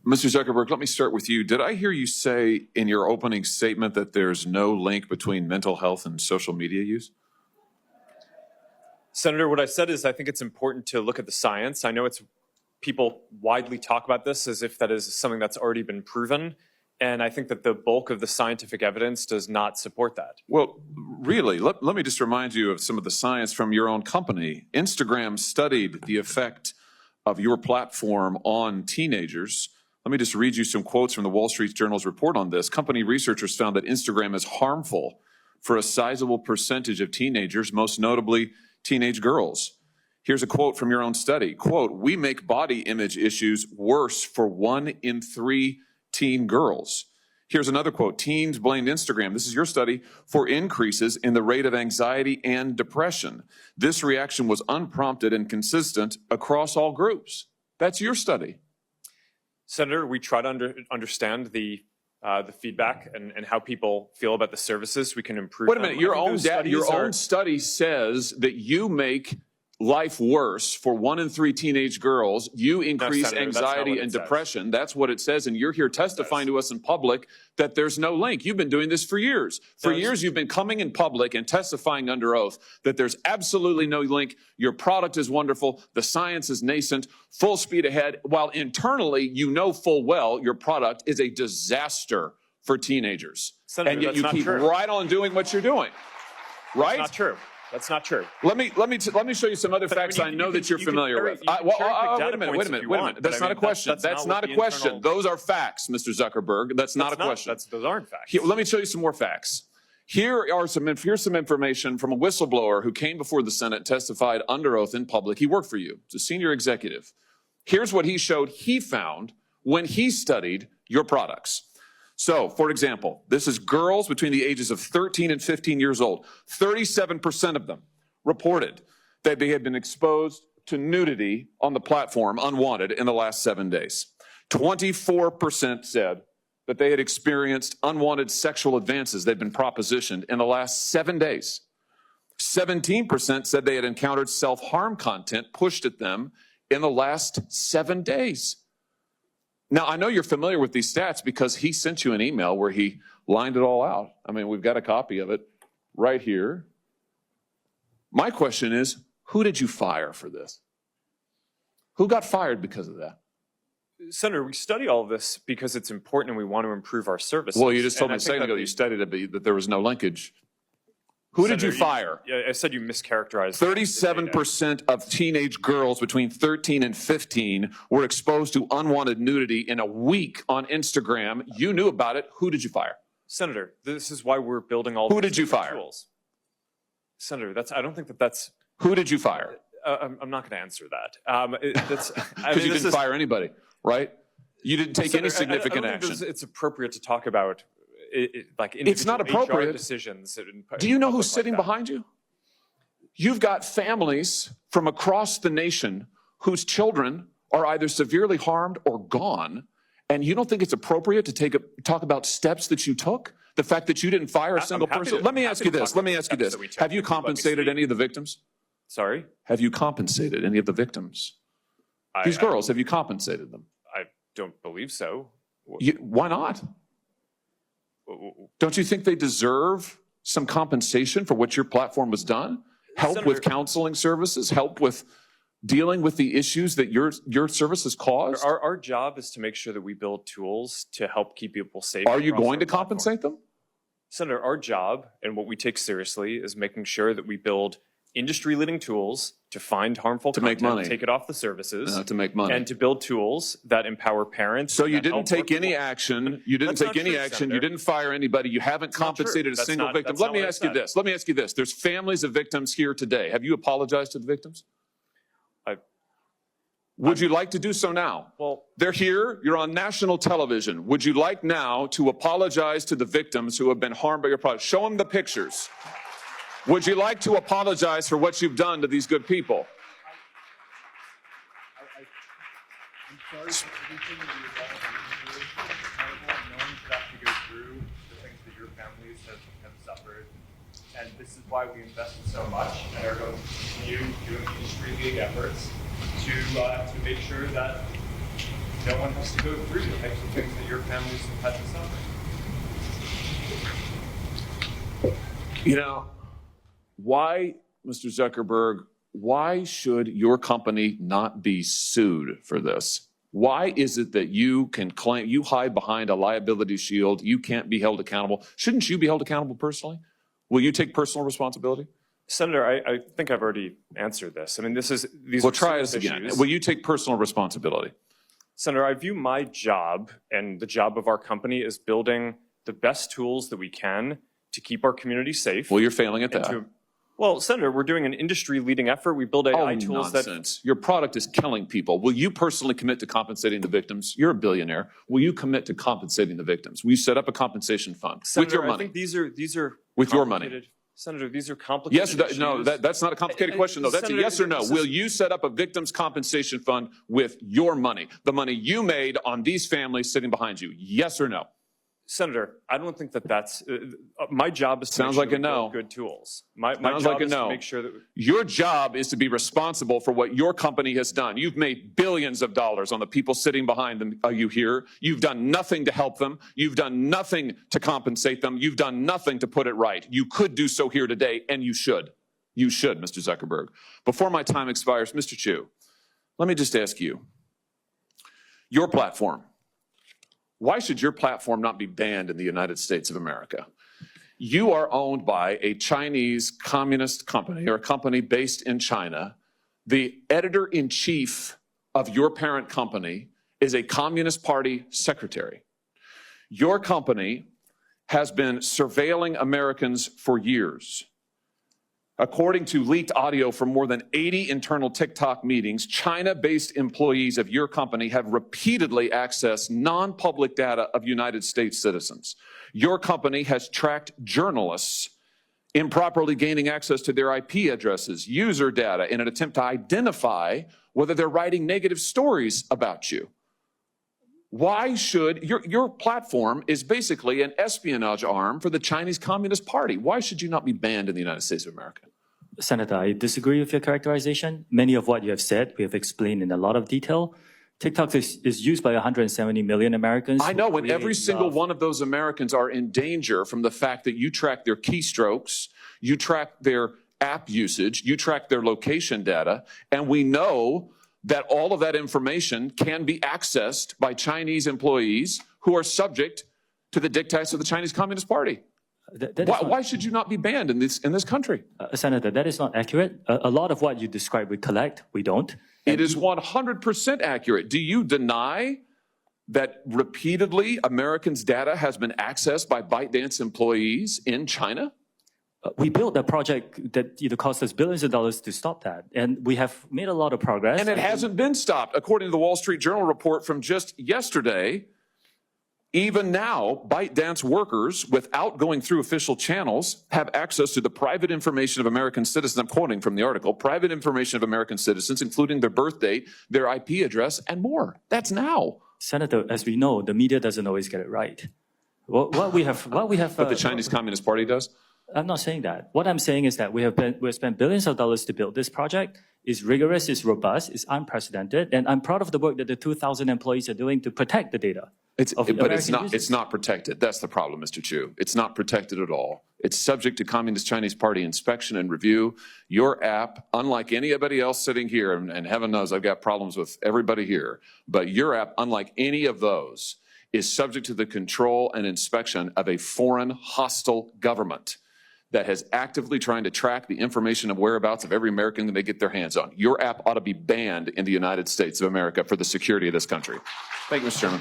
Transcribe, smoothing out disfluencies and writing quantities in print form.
Mr. Zuckerberg, let me start with you. Did I hear you say in your opening statement that there's no link between mental health and social media use? Senator, what I said is I think it's important to look at the science. I know people widely talk about this as if that is something that's already been proven. And I think that the bulk of the scientific evidence does not support that. Well, really, let me just remind you of some of the science from your own company. Instagram studied the effect of your platform on teenagers. Let me just read you some quotes from the Wall Street Journal's report on this. Company researchers found that Instagram is harmful for a sizable percentage of teenagers, most notably teenage girls. Here's a quote from your own study. Quote, "We make body image issues worse for 1 in 3 teen girls." Here's another quote. "Teens blamed Instagram," this is your study, "for increases in the rate of anxiety and depression. This reaction was unprompted and consistent across all groups." That's your study. Senator, we try to understand the feedback and how people feel about the services. We can improve. Wait a minute. Your own study says that you make life worse for 1 in 3 teenage girls. You increase anxiety and depression. That's what it says. And you're here testifying to us in public that there's no link. You've been doing this for years. For years, you've been coming in public and testifying under oath that there's absolutely no link. Your product is wonderful. The science is nascent, full speed ahead, while internally, you know full well your product is a disaster for teenagers. Senator, and yet you keep right on doing what you're doing. Right? That's not true. That's not true. Let me show you some other facts I know that you're familiar with. Wait a minute. That's not a question. That's not a question. Those are facts, Mr. Zuckerberg. That's not a question. Those aren't facts. Let me show you some more facts. Here's some information from a whistleblower who came before the Senate, testified under oath in public. He worked for you. It's a senior executive. Here's what he showed he found when he studied your products. So, for example, this is girls between the ages of 13 and 15 years old. 37% of them reported that they had been exposed to nudity on the platform unwanted in the last 7 days. 24% said that they had experienced unwanted sexual advances they'd been propositioned in the last 7 days. 17% said they had encountered self-harm content pushed at them in the last 7 days. Now, I know you're familiar with these stats because he sent you an email where he lined it all out. I mean, we've got a copy of it right here. My question is, who did you fire for this? Who got fired because of that? Senator, we study all of this because it's important and we want to improve our services. Well, you just told me a second ago you studied it, that there was no linkage. Who did you fire? I said you mischaracterized. 37% of teenage girls between 13 and 15 were exposed to unwanted nudity in a week on Instagram. You knew about it. Who did you fire? Senator, this is why we're building all. Who did you fire? Tools. Senator, I don't think that's. Who did you fire? I'm not going to answer that. Because you didn't fire anybody, right? You didn't take any significant action. It's appropriate to talk about. It's not appropriate. HR decisions. Do you know who's sitting behind you? You've got families from across the nation whose children are either severely harmed or gone, and you don't think it's appropriate to talk about steps that you took? The fact that you didn't fire a single person? Let me ask you this. Have you compensated any of the victims? Sorry? Have you compensated any of the victims? These girls, have you compensated them? I don't believe so. Why not? Don't you think they deserve some compensation for what your platform has done? Help with counseling services, help with dealing with the issues that your services caused? Our job is to make sure that we build tools to help keep people safe. Are you going to compensate them? Senator, our job and what we take seriously is making sure that we build industry-leading tools to find harmful content, make money, take it off the services, to make money, and to build tools that empower parents. So you didn't take any action. You didn't take any action. You didn't fire anybody. You haven't compensated a single victim. Let me ask you this. Let me ask you this. There's families of victims here today. Have you apologized to the victims? Would you like to do so now? Well, they're here. You're on national television. Would you like now to apologize to the victims who have been harmed by your product? Show them the pictures. Would you like to apologize for what you've done to these good people? I'm sorry for everything that you've done. It's terrible knowing you have to go through the things that your families have suffered. And this is why we invested so much and are going to continue doing industry-leading efforts to make sure that no one has to go through the types of things that your families have had to suffer. You know, why, Mr. Zuckerberg, why should your company not be sued for this? Why is it that you can claim, you hide behind a liability shield, you can't be held accountable? Shouldn't you be held accountable personally? Will you take personal responsibility? Senator, I think I've already answered this. I mean, these Well, are try serious this again. issues. Will you take personal responsibility? Senator, I view my job and the job of our company as building the best tools that we can to keep our community safe. Well, you're failing at and that. Well, Senator, we're doing an industry-leading effort. We build AI tools nonsense. Your product is killing people. Will you personally commit to compensating the victims? You're a billionaire. Will you commit to compensating the victims? Will you set up a compensation fund Senator, with your money? I think these are With your money. complicated- Senator, these are complicated Yes, issues. no, that's not a complicated question, though. That's a Senator, yes or no. this is- Will you set up a victims' compensation fund with your money, the money you made on these families sitting behind you? Yes or no? Senator, I don't think that's my job is to Sounds make sure like a that we no. build good tools. My Sounds job like a is no. to make sure that Your job is to be responsible for what your company has done. You've made billions of dollars on the people sitting behind them. Are you here? You've done nothing to help them. You've done nothing to compensate them. You've done nothing to put it right. You could do so here today, and you should. You should, Mr. Zuckerberg. Before my time expires, Mr. Chu, let me just ask you, your platform, why should your platform not be banned in the United States of America? You are owned by a Chinese communist company or a company based in China. The editor-in-chief of your parent company is a Communist Party secretary. Your company has been surveilling Americans for years. According to leaked audio from more than 80 internal TikTok meetings, China-based employees of your company have repeatedly accessed non-public data of United States citizens. Your company has tracked journalists improperly gaining access to their IP addresses, user data, in an attempt to identify whether they're writing negative stories about you. Why should your platform is basically an espionage arm for the Chinese Communist Party? Why should you not be banned in the United States of America? Senator, I disagree with your characterization. Many of what you have said, we have explained in a lot of detail. TikTok is used by 170 million Americans. I know, who and every create single love. one of those Americans are in danger from the fact that you track their keystrokes, you track their app usage, you track their location data, and we know that all of that information can be accessed by Chinese employees who are subject to the dictates of the Chinese Communist Party. Why should you not be banned in this country? Senator, that is not accurate. A lot of what you describe we collect, we don't. It is 100% accurate. Do you deny that repeatedly Americans' data has been accessed by ByteDance employees in China? We built a project that cost us billions of dollars to stop that. And we have made a lot of progress. And it hasn't been stopped. According to the Wall Street Journal report from just yesterday, even now, ByteDance workers, without going through official channels, have access to the private information of American citizens. I'm quoting from the article, private information of American citizens, including their birth date, their IP address, and more. That's now. Senator, as we know, the media doesn't always get it right. What we have. But the Chinese Communist Party does? I'm not saying that. What I'm saying is that we have spent billions of dollars to build this project. It's rigorous, it's robust, it's unprecedented, and I'm proud of the work that the 2,000 employees are doing to protect the data. But it's not protected. That's the problem, Mr. Chu. It's not protected at all. It's subject to Communist Chinese Party inspection and review. Your app, unlike anybody else sitting here, and heaven knows I've got problems with everybody here, but your app, unlike any of those, is subject to the control and inspection of a foreign hostile government that has actively trying to track the information of whereabouts of every American that they get their hands on. Your app ought to be banned in the United States of America for the security of this country. Thank you, Mr. Chairman.